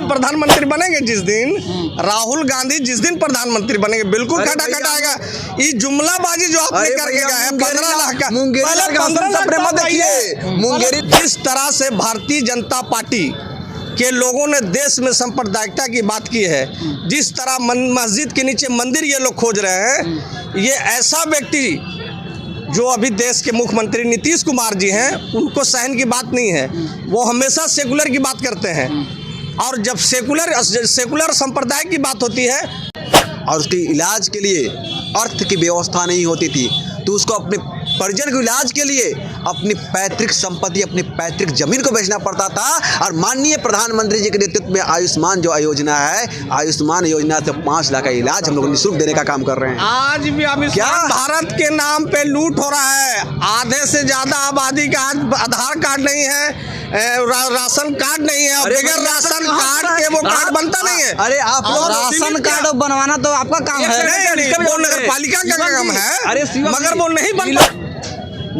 प्रधानमंत्री बनेंगे जिस दिन, राहुल गांधी जिस दिन प्रधानमंत्री बनेंगे, बिल्कुल खटाखट आएगा। ये जुमलाबाजी जो आपने करके गए हैं 15 लाख का, पहले 15 लाख मत देखिए। जिस तरह से भारतीय जनता पार्टी के लोगों ने देश में सांप्रदायिकता की बात की है, जिस तरह मस्जिद के नीचे मंदिर ये लोग खोज रहे हैं, ये ऐसा व्यक्ति जो अभी देश के मुख्यमंत्री नीतीश कुमार जी हैं, उनको सहन की बात नहीं है। वो हमेशा सेकुलर की बात करते हैं, और जब सेकुलर संप्रदाय की बात होती है और उसके इलाज के लिए अर्थ की व्यवस्था नहीं होती थी, तो उसको अपने परिजन के इलाज के लिए अपनी पैतृक संपत्ति, अपनी पैतृक जमीन को बेचना पड़ता था। और माननीय प्रधानमंत्री जी के नेतृत्व में आयुष्मान जो योजना है, आयुष्मान योजना से 5 लाख का इलाज हम लोग निःशुल्क देने का काम कर रहे हैं। आज भी आयुष्मान भारत के नाम पे लूट हो रहा है। आधे से ज्यादा आबादी का आज आधार कार्ड नहीं है, राशन कार्ड नहीं है, और बगैर राशन कार्ड के वो कार्ड बनता नहीं है। अरे आप लोग राशन कार्ड बनवाना तो आपका काम है, वो नगर पालिका का काम है, मगर वो नहीं बनता।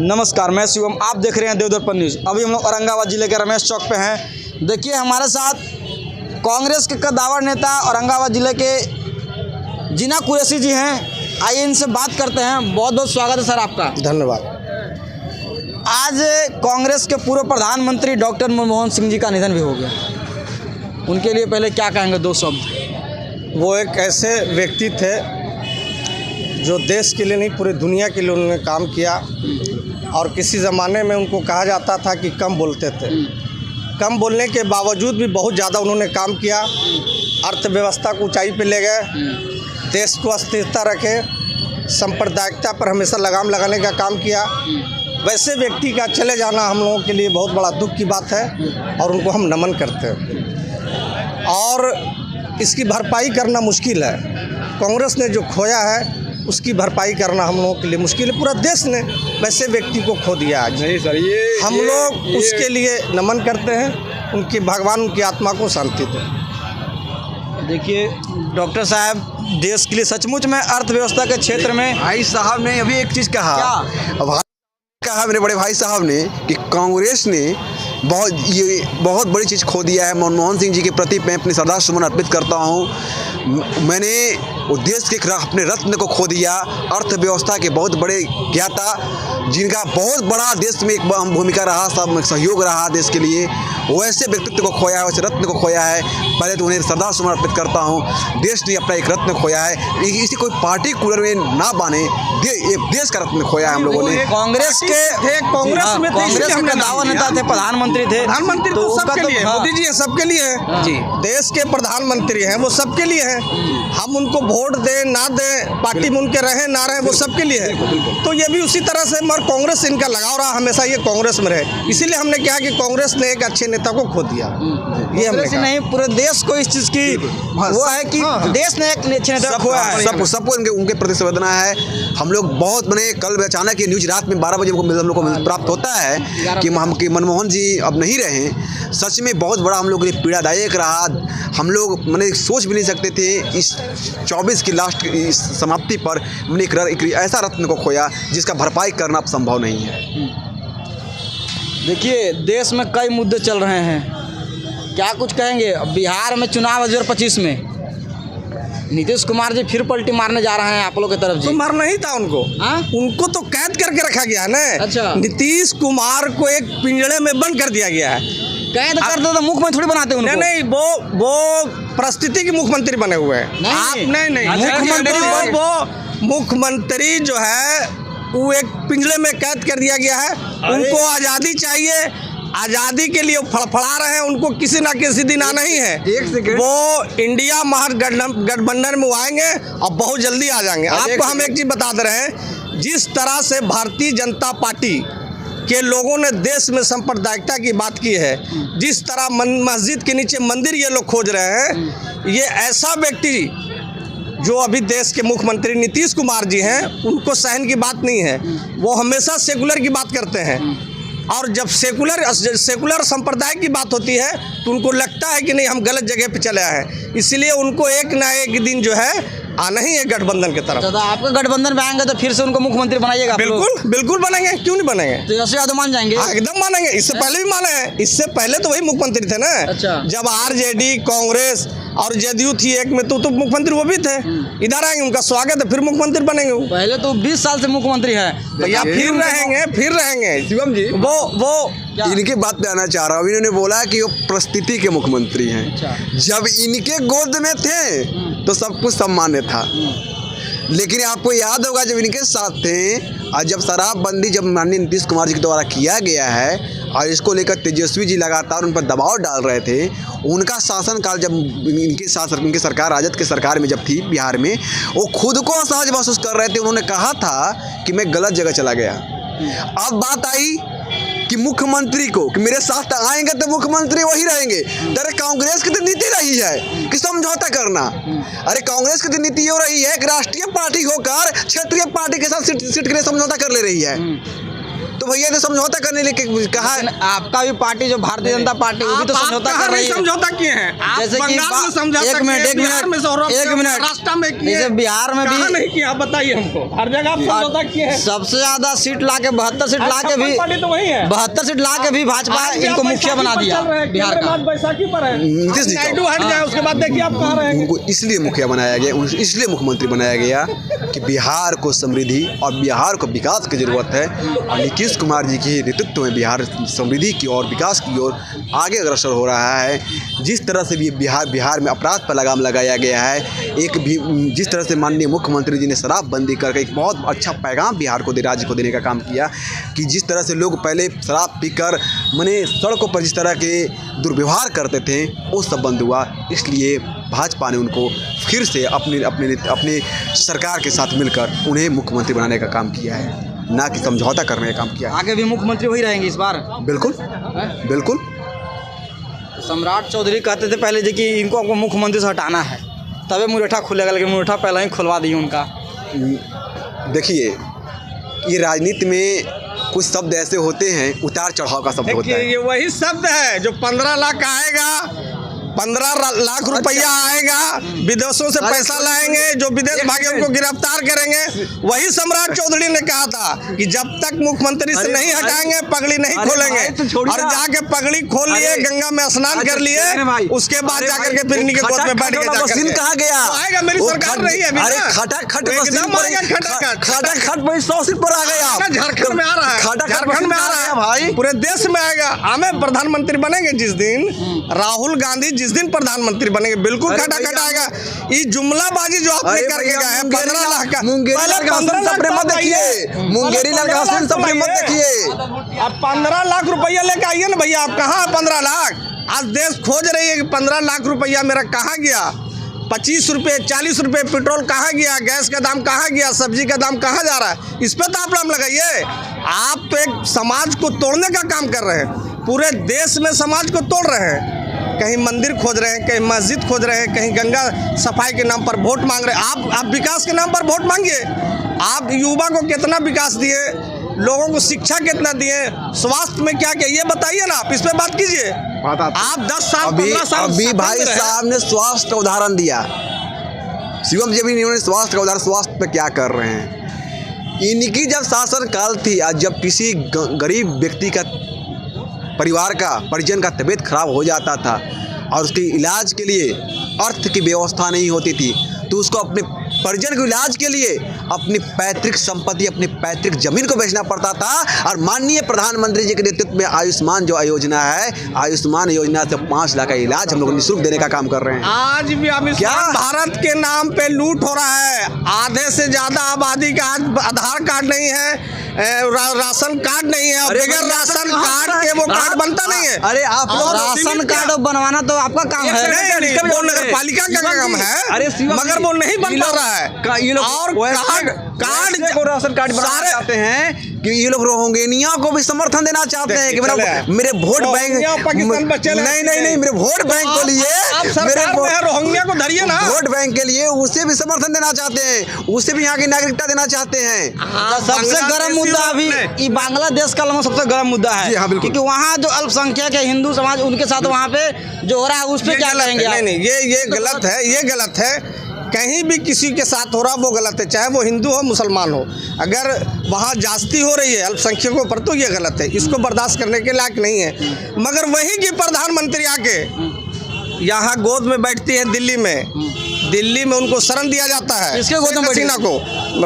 नमस्कार, मैं शिवम, आप देख रहे हैं देवदर्पण न्यूज़। अभी हम लोग औरंगाबाद जिले के रमेश चौक पे हैं। देखिए हमारे साथ कांग्रेस के कद्दावर नेता औरंगाबाद जिले के जिना कुरैशी जी हैं। आइए इनसे बात करते हैं। बहुत बहुत स्वागत है सर आपका। धन्यवाद। आज कांग्रेस के पूर्व प्रधानमंत्री डॉक्टर मनमोहन सिंह जी का निधन भी हो गया। उनके लिए पहले क्या कहेंगे, 2 शब्द? वो एक ऐसे व्यक्ति थे जो देश के लिए नहीं, पूरे दुनिया के लिए उन्होंने काम किया, और किसी ज़माने में उनको कहा जाता था कि कम बोलते थे। कम बोलने के बावजूद भी बहुत ज़्यादा उन्होंने काम किया, अर्थव्यवस्था को ऊंचाई पे ले गए, देश को अस्थिरता रखे, सांप्रदायिकता पर हमेशा लगाम लगाने का काम किया। वैसे व्यक्ति का चले जाना हम लोगों के लिए बहुत बड़ा दुख की बात है, और उनको हम नमन करते हैं। और इसकी भरपाई करना मुश्किल है। कांग्रेस ने जो खोया है उसकी भरपाई करना हम लोगों के लिए मुश्किल है। पूरा देश ने वैसे व्यक्ति को खो दिया आज। नहीं सर, ये हम लोग उसके लिए नमन करते हैं। उनकी भगवान उनकी आत्मा को शांति दे। देखिए डॉक्टर साहब, देश के लिए सचमुच में अर्थव्यवस्था के क्षेत्र में भाई साहब ने अभी एक चीज़ कहा मेरे बड़े भाई साहब ने कि कांग्रेस ने बहुत बड़ी चीज़ खो दिया है। मनमोहन सिंह जी के प्रति मैं अपनी श्रद्धा सुमन अर्पित करता हूँ। मैंने वो देश के अपने रत्न को खो दिया, अर्थव्यवस्था के बहुत बड़े ज्ञाता, जिनका बहुत बड़ा देश में एक अहम भूमिका रहा, सब सहयोग रहा देश के लिए, वैसे व्यक्तित्व को खोया है, वैसे रत्न को खोया है। पहले तो उन्हें श्रद्धा सुमन अर्पित करता हूँ। देश ने अपना एक रत्न खोया है। इसी कोई पार्टी कूलर में ना बाने, देश का रत्न खोया है हम लोगों ने। कांग्रेस के कद्दावर नेता थे, प्रधानमंत्री थे। प्रधानमंत्री तो सबके लिए, मोदी जी सबके लिए है जी। देश के प्रधानमंत्री हैं, वो सबके लिए है। हम उनको वोट दें ना दें, पार्टी में उनके रहे ना रहे, वो सबके लिए है। तो ये भी उसी तरह से, मगर कांग्रेस से इनका लगाव रहा, हमेशा ये कांग्रेस में रहे। इसीलिए हमने कहा कि कांग्रेस ने एक अच्छे नेता को खो दिया। ये हमने नहीं, पूरे देश को इस चीज़ की वो है कि देश ने एक अच्छे नेता खोया है। सबको उनके प्रति संवेदना है। हम लोग बहुत बने, कल अचानक ये न्यूज रात में 12 बजे हम लोग को प्राप्त होता है कि मनमोहन जी अब नहीं रहे। सच में बहुत बड़ा हम लोग के लिए पीड़ादायक रहा। हम लोग मैंने सोच भी नहीं सकते थे इस 24 की लास्ट समाप्ति पर हमने एक ऐसा रत्न को खोया जिसका भरपाई करना अब संभव नहीं है। देखिए देश में कई मुद्दे चल रहे हैं, क्या कुछ कहेंगे? बिहार में चुनाव 2025 में नीतीश कुमार जी फिर पलटी मारने जा रहे हैं आप लोग की तरफ। तो मारना ही था उनको। उनको तो कैद करके रखा गया है ना। अच्छा। नीतीश कुमार को एक पिंजड़े में बंद कर दिया गया है। कैद कर दो तो मुख्यमंत्री थोड़ी बनाते हैं उनको। नहीं, वो परिस्थिति के मुख्यमंत्री बने हुए हैं। आप नहीं, वो मुख्यमंत्री जो है वो एक पिंजड़े में कैद कर दिया गया है। उनको आज़ादी चाहिए, आज़ादी के लिए फड़फड़ा रहे हैं। उनको किसी ना किसी दिन आना ही है। वो इंडिया महागठबंधन में आएंगे और बहुत जल्दी आ जाएंगे। आपको हम एक चीज़ बता दे रहे हैं, जिस तरह से भारतीय जनता पार्टी के लोगों ने देश में सांप्रदायिकता की बात की है, जिस तरह मस्जिद के नीचे मंदिर ये लोग खोज रहे हैं, ये ऐसा व्यक्ति जो अभी देश के मुख्यमंत्री नीतीश कुमार जी हैं, उनको सहन की बात नहीं है। वो हमेशा सेकुलर की बात करते हैं, और जब सेकुलर संप्रदाय की बात होती है तो उनको लगता है कि नहीं, हम गलत जगह पे चले आए हैं। इसलिए उनको एक ना एक दिन जो है आना ही है गठबंधन की तरफ। तो आपका गठबंधन में आएंगे तो फिर से उनको मुख्यमंत्री बनाइएगा आप लोग? बिल्कुल बिल्कुल बनेंगे, क्यों नहीं बनेंगे। तेजस्वी यादव मान जाएंगे? हाँ, एकदम मानेंगे। इससे पहले भी माने हैं, इससे पहले तो वही मुख्यमंत्री थे ना। अच्छा। जब आरजेडी, कांग्रेस और जदयू थी एक में, तो मुख्यमंत्री वो भी थे। इधर आएंगे, उनका स्वागत है, फिर मुख्यमंत्री बनेंगे वो। पहले तो 20 साल से मुख्यमंत्री है या फिर रहेंगे शिवम जी, वो इनकी बात पे आना चाह रहा हूँ। इन्होंने बोला कि वो परिस्थिति के मुख्यमंत्री हैं। अच्छा। जब इनके गोद में थे तो सब कुछ सामान्य था, लेकिन आपको याद होगा जब इनके साथ थे और जब शराबबंदी जब माननीय नीतीश कुमार जी के द्वारा किया गया है और इसको लेकर तेजस्वी जी लगातार उन पर दबाव डाल रहे थे, उनका शासनकाल जब इनकी सरकार राजद की सरकार में जब थी बिहार में, वो खुद को असहज महसूस कर रहे थे। उन्होंने कहा था कि मैं गलत जगह चला गया। अब बात आई कि मुख्यमंत्री को कि मेरे साथ आएंगे तो मुख्यमंत्री वही रहेंगे। अरे कांग्रेस की तो नीति रही है कि समझौता करना। अरे कांग्रेस की तो नीति ये रही है कि राष्ट्रीय पार्टी होकर क्षेत्रीय पार्टी के साथ सीट के लिए समझौता कर ले रही है। तो भैया तो समझौता करने लिए कहा है। आपका भी पार्टी जो भारतीय जनता पार्टी वो भी तो समझौता कर रही है। समझौता किए हैं जैसे कि एक मिनट रास्ता में किए, जैसे बिहार में भी नहीं किया, आप बताइए हमको। हर जगह आप समझौता किए हैं। सबसे ज्यादा सीट ला के 72 सीट ला के भी पार्टी तो वही है। 72 सीट ला के भी भाजपा इनको मुखिया बना दिया बिहार का। बैसाखी पर है, नीतीश जी नायडू हट जाए उसके बाद देखिए आप कहाँ रहेंगे। उनको इसलिए मुखिया बनाया गया, इसलिए मुख्यमंत्री बनाया गया कि बिहार को समृद्धि और बिहार को विकास की जरूरत है। और नीतीश कुमार जी के नेतृत्व में बिहार समृद्धि की ओर, विकास की ओर आगे अग्रसर हो रहा है। जिस तरह से भी बिहार में अपराध पर लगाम लगाया गया है, जिस तरह से माननीय मुख्यमंत्री जी ने शराबबंदी करके एक बहुत अच्छा पैगाम बिहार को राज्य को देने का काम किया कि जिस तरह से लोग पहले शराब पीकर मने सड़कों पर जिस तरह के दुर्व्यवहार करते थे वो सब बंद हुआ। इसलिए भाजपा ने उनको फिर से अपने सरकार के साथ मिलकर उन्हें मुख्यमंत्री बनाने का काम किया है, ना कि समझौता करने का काम किया है। आगे भी मुख्यमंत्री वही रहेंगे इस बार? बिल्कुल बिल्कुल। सम्राट चौधरी कहते थे पहले जी कि इनको आपको मुख्यमंत्री से हटाना है, तबे मुरेठा खुलेगा, लेकिन मुरेठा पहले ही खुलवा दिए उनका। देखिए, ये राजनीति में कुछ शब्द ऐसे होते हैं, उतार चढ़ाव का शब्द होता है। ये वही शब्द है जो 15 लाख आएगा, 15 लाख रुपया आएगा, विदेशों से पैसा लाएंगे, जो विदेश भागे उनको गिरफ्तार करेंगे। वही सम्राट चौधरी ने कहा था कि जब तक मुख्यमंत्री से नहीं हटाएंगे पगड़ी नहीं खोलेंगे। और जाके पगड़ी खोल लिए, गंगा में स्नान कर लिए, उसके बाद जाकर के फिर इनके गोद में बैठ के कहा गया आएगा। मेरी सरकार रही है, झारखंड में आ रहा है, झारखंड में आ रहा है भाई, पूरे देश में आएगा। हमें प्रधानमंत्री बनेंगे जिस दिन, राहुल गांधी जिस दिन प्रधानमंत्री बनेंगे, बिल्कुल खटाखट आएगा। ये जुमलाबाजी जो आपने करके गया है 15 लाख का, मुंगेरी लाल का हसन सपने मत देखिए, मुंगेरी लाल का हसन सपने मत देखिए। अब 15 लाख रुपया लेके आइए ना भैया। आप कहाँ 15 लाख? आज देश खोज रही है कि 15 लाख रुपया मेरा कहाँ गया। 25 रुपये 40 रुपये पेट्रोल कहाँ गया, गैस का दाम कहाँ गया, सब्जी का दाम कहाँ जा रहा है, इस पर तो आप नाम लगाइए। आप तो एक समाज को तोड़ने का काम कर रहे हैं, पूरे देश में समाज को तोड़ रहे हैं। कहीं मंदिर खोज रहे हैं, कहीं मस्जिद खोज रहे हैं, कहीं गंगा सफाई के नाम पर वोट मांग रहे हैं। आप विकास के नाम पर वोट मांगिए। आप युवा को कितना विकास दिए, लोगों को शिक्षा कितना दिए, स्वास्थ्य में क्या क्या, ये बताइए ना। आप इस पे बात कीजिए। आप 10 साल 15 साल अभी भाई साहब ने स्वास्थ्य का उदाहरण दिया, शिवम जी भी इन्होंने स्वास्थ्य का उदाहरण, स्वास्थ्य पे क्या कर रहे हैं। इनकी जब शासनकाल थी, आज जब किसी गरीब व्यक्ति का परिवार का परिजन का तबीयत खराब हो जाता था और उसके इलाज के लिए अर्थ की व्यवस्था नहीं होती थी, तो उसको अपने परिजन के इलाज के लिए अपनी पैतृक संपत्ति, अपनी पैतृक जमीन को बेचना पड़ता था। और माननीय प्रधानमंत्री जी के नेतृत्व में आयुष्मान जो योजना है, आयुष्मान योजना से 5 लाख का इलाज हम लोग निःशुल्क देने का काम कर रहे हैं। आज भी आयुष्मान भारत के नाम पे लूट हो रहा है। आधे से ज्यादा आबादी का आज आधार कार्ड नहीं है, राशन कार्ड नहीं है, और बगैर राशन कार्ड के वो कार्ड बनता नहीं है। अरे आप लोग राशन कार्ड बनवाना तो आपका काम है, वो नगर पालिका का काम है, मगर वो नहीं बन पा रहा है। और कार्ड राशन कार्ड बनाना चाहते हैं कि ये लोग रोहिंग्या को भी समर्थन देना चाहते हैं कि मेरे वोट बैंक, नहीं मेरे वोट बैंक के लिए, मेरे रोहिंग्या को धरिए ना, वोट बैंक के लिए उसे भी समर्थन देना चाहते हैं, उसे भी यहाँ की नागरिकता देना चाहते हैं। सबसे गर्म मुद्दा अभी ये बांग्लादेश का सबसे गर्म मुद्दा है, क्योंकि वहाँ जो अल्पसंख्यक है हिंदू समाज, उनके साथ वहाँ पे जो हो रहा है उस पर क्या करेंगे? नहीं, ये गलत है, ये गलत है। कहीं भी किसी के साथ हो रहा वो गलत है, चाहे वो हिंदू हो मुसलमान हो। अगर वहाँ ज्यादती हो रही है अल्पसंख्यकों पर तो ये गलत है, इसको बर्दाश्त करने के लायक नहीं है। मगर वही की प्रधानमंत्री आके यहाँ गोद में बैठती है दिल्ली में उनको शरण दिया जाता है। किसके गोद में शेख हसीना को,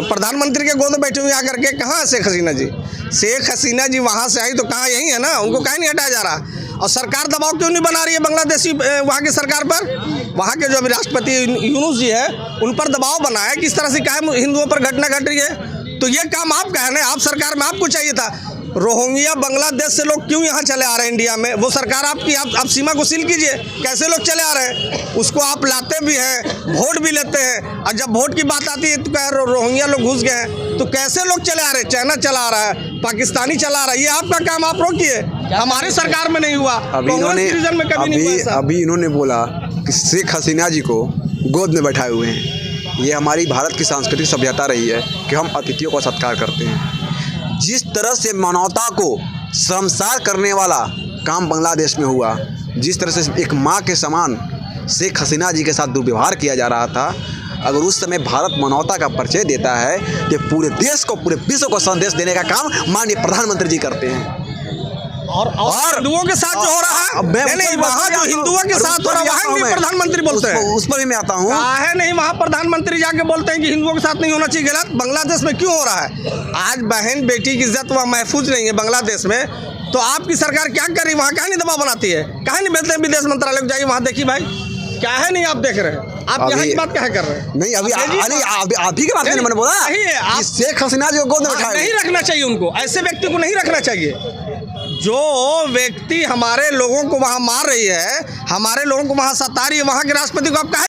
प्रधानमंत्री के गोद में बैठी हुई आकर के। कहाँ है शेख हसीना जी? शेख हसीना जी वहाँ से आई तो कहाँ यही है ना, उनको कहीं नहीं हटाया जा रहा। और सरकार दबाव क्यों नहीं बना रही है बांग्लादेशी वहाँ की सरकार पर? वहाँ के जो अभी राष्ट्रपति यूनुस जी है उन पर दबाव बना है, किस तरह से क्या हिंदुओं पर घटना घट रही है। तो ये काम आप का है ना, आप सरकार में आपको चाहिए था। रोहिंग्या बांग्लादेश से लोग क्यों यहाँ चले आ रहे हैं इंडिया में? वो सरकार आपकी, आप सीमा को सील कीजिए। कैसे लोग चले आ रहे हैं उसको आप लाते भी हैं, वोट भी लेते हैं, और जब वोट की बात आती है तो क्या रोहिंग्या लोग घुस गए हैं। तो कैसे लोग चले आ रहे हैं? चाइना चला आ रहा है, पाकिस्तानी चला आ रहा है। ये आपका काम, आप रोकिए। हमारी सरकार में नहीं हुआ, अभी इन्होंने बोला कि शेख हसीना जी को गोद में बैठाए हुए हैं। ये हमारी भारत की सांस्कृतिक सभ्यता रही है कि हम अतिथियों का सत्कार करते हैं। जिस तरह से मानवता को शर्मसार करने वाला काम बांग्लादेश में हुआ, जिस तरह से एक माँ के समान शेख हसीना जी के साथ दुर्व्यवहार किया जा रहा था, अगर उस समय भारत मानवता का परिचय देता है तो पूरे देश को, पूरे विश्व को संदेश देने का काम माननीय प्रधानमंत्री जी करते हैं। और हिंदुओं के साथ जो हो रहा है, नहीं वहाँ जो हिंदुओं के साथ हो रहा है वहाँ भी प्रधानमंत्री बोलते हैं। उस पर भी मैं आता हूँ। है नहीं, वहाँ प्रधानमंत्री जाके बोलते हैं कि हिंदुओं के साथ नहीं होना चाहिए। गलत बांग्लादेश में क्यों हो रहा है? आज बहन बेटी की इज्जत वहाँ महफूज नहीं है बांग्लादेश में, तो आपकी सरकार क्या कर रही है? वहाँ क्या नहीं दबाव बनाती है? कहाँ नहीं भेजते हैं विदेश मंत्रालय को, जाइए वहाँ देखिए भाई क्या है। नहीं आप देख रहे हैं, आप यहाँ की बात क्या कर रहे हैं? नहीं अभी आप ही की बात मैंने बोला नहीं है, आप शेख हसीना जी को गोद में बैठाए नहीं रखना चाहिए। उनको, ऐसे व्यक्ति को नहीं रखना चाहिए। जो व्यक्ति हमारे लोगों को वहाँ मार रही है, हमारे लोगों को वहाँ सता रही है, वहाँ के राष्ट्रपति को आप कहा